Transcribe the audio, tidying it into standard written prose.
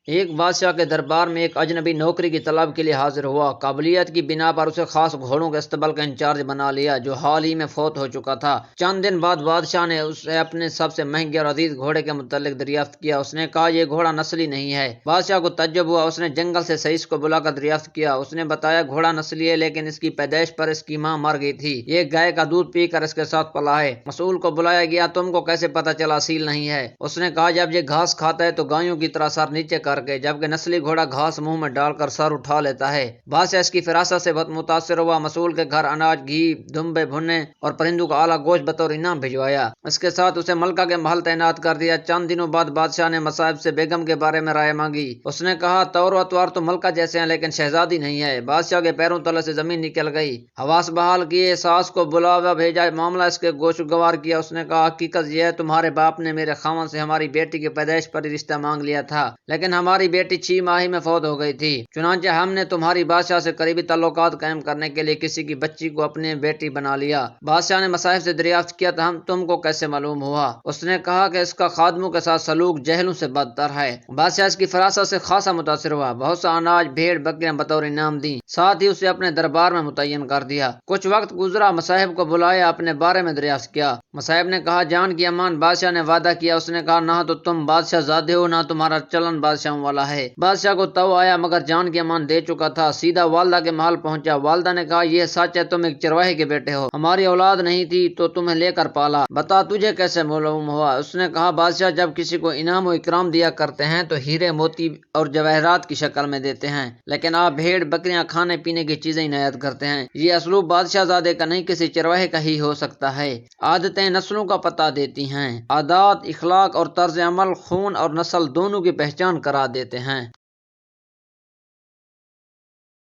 ایک بادشاہ کے دربار میں ایک اجنبی نوکری کی طلب کے لیے حاضر ہوا۔ قابلیت کی بنا پر اسے خاص گھوڑوں کے استبل کا انچارج بنا لیا، جو حال ہی میں فوت ہو چکا تھا۔ چند دن بعد بادشاہ نے اسے اپنے سب سے مہنگے اور عزیز گھوڑے کے متعلق دریافت کیا۔ اس نے کہا یہ گھوڑا نسلی نہیں ہے۔ بادشاہ کو تعجب ہوا۔ اس نے جنگل سے سائس کو بلا کر دریافت کیا۔ اس نے بتایا گھوڑا نسلی ہے، لیکن اس کی پیدائش پر اس کی ماں مر گئی تھی۔ یہ گائے کا دودھ پی کر اس کے ساتھ پلا ہے۔ مسئول کو بلایا گیا۔ تم کو کیسے پتا چلا اصیل نہیں ہے؟ اس نے کہا جب یہ گھاس کھاتا ہے تو گایوں کی طرح سر نیچے کر کے، جبکہ نسلی گھوڑا گھاس منہ میں ڈال کر سر اٹھا لیتا ہے۔ بادشاہ اس کی فراست سے بہت متاثر ہوا۔ مسئول کے گھر اناج، گھی، دمبے بھنے اور پرندوں کا اعلیٰ گوشت بطور انعام بھجوایا۔ اس کے ساتھ اسے ملکہ کے محل تعینات کر دیا۔ چند دنوں بعد بادشاہ نے مصائب سے بیگم کے بارے میں رائے مانگی۔ اس نے کہا طور و اطوار تو ملکہ جیسے ہیں، لیکن شہزادی نہیں ہے۔ بادشاہ کے پیروں تلے سے زمین نکل گئی۔ حواس بحال کیے، ساس کو بلاوا بھیجا، معاملہ اس کے گوشگوار کیا۔ اس نے کہا حقیقت یہ ہے تمہارے باپ نے میرے خاوند سے ہماری بیٹی کی پیدائش پر ہی رشتہ مانگ لیا تھا، لیکن ہماری بیٹی 6 ماہ میں فوت ہو گئی تھی۔ چنانچہ ہم نے تمہاری بادشاہ سے قریبی تعلقات قائم کرنے کے لیے کسی کی بچی کو اپنی بیٹی بنا لیا۔ بادشاہ نے مصاحف سے دریافت کیا تم کو کیسے معلوم ہوا؟ اس نے کہا کہ اس کا خادموں کے ساتھ سلوک جہلوں سے بدتر ہے۔ بادشاہ اس کی فراست سے خاصا متاثر ہوا۔ بہت سا اناج، بھیڑ بکریاں بطور انعام دیں، ساتھ ہی اسے اپنے دربار میں متعین کر دیا۔ کچھ وقت گزرا، مصاحب کو بلایا، اپنے بارے میں دریافت کیا۔ مصاحب نے کہا جان کی امان، بادشاہ نے وعدہ کیا۔ اس نے کہا نہ تو تم بادشاہ زادے ہو، نہ تمہارا چلن بادشاہوں والا ہے۔ بادشاہ کو تو آیا، مگر جان کی امان دے چکا تھا۔ سیدھا والدہ کے محل پہنچا۔ والدہ نے کہا یہ سچ ہے تم ایک چرواہے کے بیٹے ہو، ہماری اولاد نہیں تھی تو تمہیں لے کر پالا، بتا تجھے کیسے معلوم ہوا؟ اس نے کہا بادشاہ جب کسی کو انعام و اکرام دیا کرتے ہیں تو ہیرے موتی اور جواہرات کی شکل میں دیتے ہیں، لیکن آپ بھیڑ بکریاں، کھانے پینے کی چیزیں عنایت کرتے ہیں۔ یہ اسلوب بادشاہ زادے کا نہیں، کسی چرواہے کا ہی ہو سکتا ہے۔ عادتیں نسلوں کا پتہ دیتی ہیں، عادات، اخلاق اور طرز عمل خون اور نسل دونوں کی پہچان کرا دیتے ہیں۔